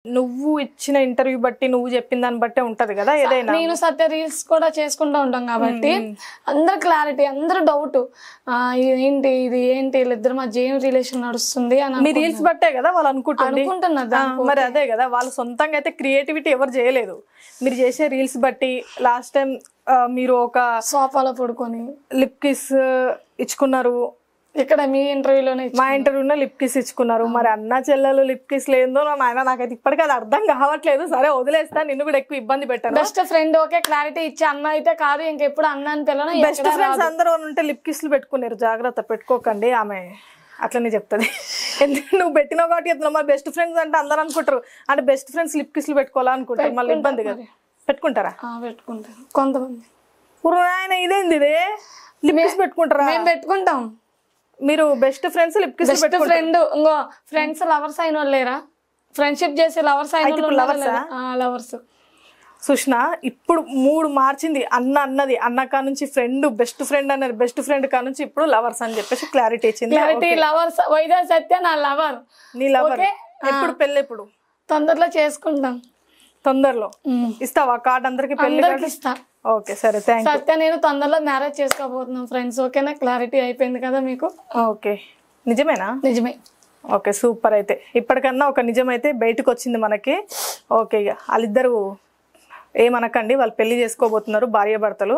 నువ్వు ఇచ్చిన ఇంటర్వ్యూ బట్టి నువ్వు చెప్పిన దాన్ని బట్టే ఉంటది కదా ఏదైనా. నేను సత్య రీల్స్ కూడా చేసుకుంటూ ఉంటాం కాబట్టి అందరు క్లారిటీ, అందరు డౌట్ ఏంటి ఇది ఏంటి వీళ్ళిద్దరు మధ్య ఏం రిలేషన్ నడుస్తుంది అని. మీ రీల్స్ బట్టే కదా వాళ్ళు అనుకుంటున్నారు. మరి అదే కదా, వాళ్ళు సొంతంగా అయితే క్రియేటివిటీ ఎవరు చేయలేదు. మీరు చేసే రీల్స్ బట్టి లాస్ట్ టైం మీరు ఒక సోఫాలో పడుకొని లిప్ కిస్ ఇచ్చుకున్నారు. ఇక్కడ మీ ఇంటర్వ్యూలోనే, మా ఇంటర్వ్యూలో లిప్ కిస్ ఇచ్చుకున్నారు. మరి అన్న చెల్లెలు లిప్ కిస్ లేదో నాయన నాకైతే ఇప్పటికీ అది అర్థం కావట్లేదు. సరే వదిలేస్తా, నిన్ను కూడా ఎక్కువ ఇబ్బంది పెట్టాను. బెస్ట్ ఫ్రెండ్ ఓకే క్లారిటీ ఇచ్చి అన్న అయితే కాదు ఇంకెప్పుడు అన్న అని పిల్లలు. బెస్ట్ ఫ్రెండ్స్ అందరూ ఉంటే లిప్ కిస్లు పెట్టుకున్నారు. జాగ్రత్త పెట్టుకోకండి, ఆమె అట్లనే చెప్తుంది. ఎందుకు నువ్వు పెట్టినావు కాబట్టి చెప్తున్నావు. మరి బెస్ట్ ఫ్రెండ్స్ అంటే అందరూ అనుకుంటారు అంటే బెస్ట్ ఫ్రెండ్స్ లిప్ కిస్లు పెట్టుకోవాలనుకుంటారు. మళ్ళీ ఇబ్బంది కదా. పెట్టుకుంటారా? పెట్టుకుంటారు కొంతమంది. ఆయన ఇదేంది ఇదే లిప్ కిస్ పెట్టుకుంటారా? మేము పెట్టుకుంటాం. మీరు best friends lip kiss best friend ఇంకో ఫ్రెండ్స్ లవర్స్ అయిన వాళ్ళు లేరా? ఫ్రెండ్షిప్ చేసి లవర్స్ అయిన లవర్స్. సుష్నా ఇప్పుడు 3 మార్చింది. అన్నది అన్న కా నుంచి ఫ్రెండ్, బెస్ట్ ఫ్రెండ్ అన్నది, బెస్ట్ ఫ్రెండ్ కా నుంచి ఇప్పుడు లవర్స్ అని చెప్పేసి క్లారిటీ ఇచ్చింది. Clarity lovers. వైదా సత్య నా లవర్. నీ లవర్ ఎప్పుడు పెళ్ళి? ఎప్పుడు? తొందరలో చేసుకుంటాం. తొందరలో ఇస్తావా కార్డ్ అందరికి? పెళ్లి ఇస్తా. ఓకే సరే థ్యాంక్ యూ. సత్య నేను తొందరలో మ్యారేజ్ చేసుకోబోతున్నాం ఫ్రెండ్స్. ఓకేనా? క్లారిటీ అయిపోయింది కదా మీకు? ఓకే నిజమేనా? నిజమే. Okay super. అయితే ఇప్పటికన్నా ఒక నిజమైతే బయటకు వచ్చింది మనకి. ఓకే ఇక వాళ్ళిద్దరు ఏమనకండి, వాళ్ళు పెళ్లి చేసుకోబోతున్నారు భార్యాభర్తలు.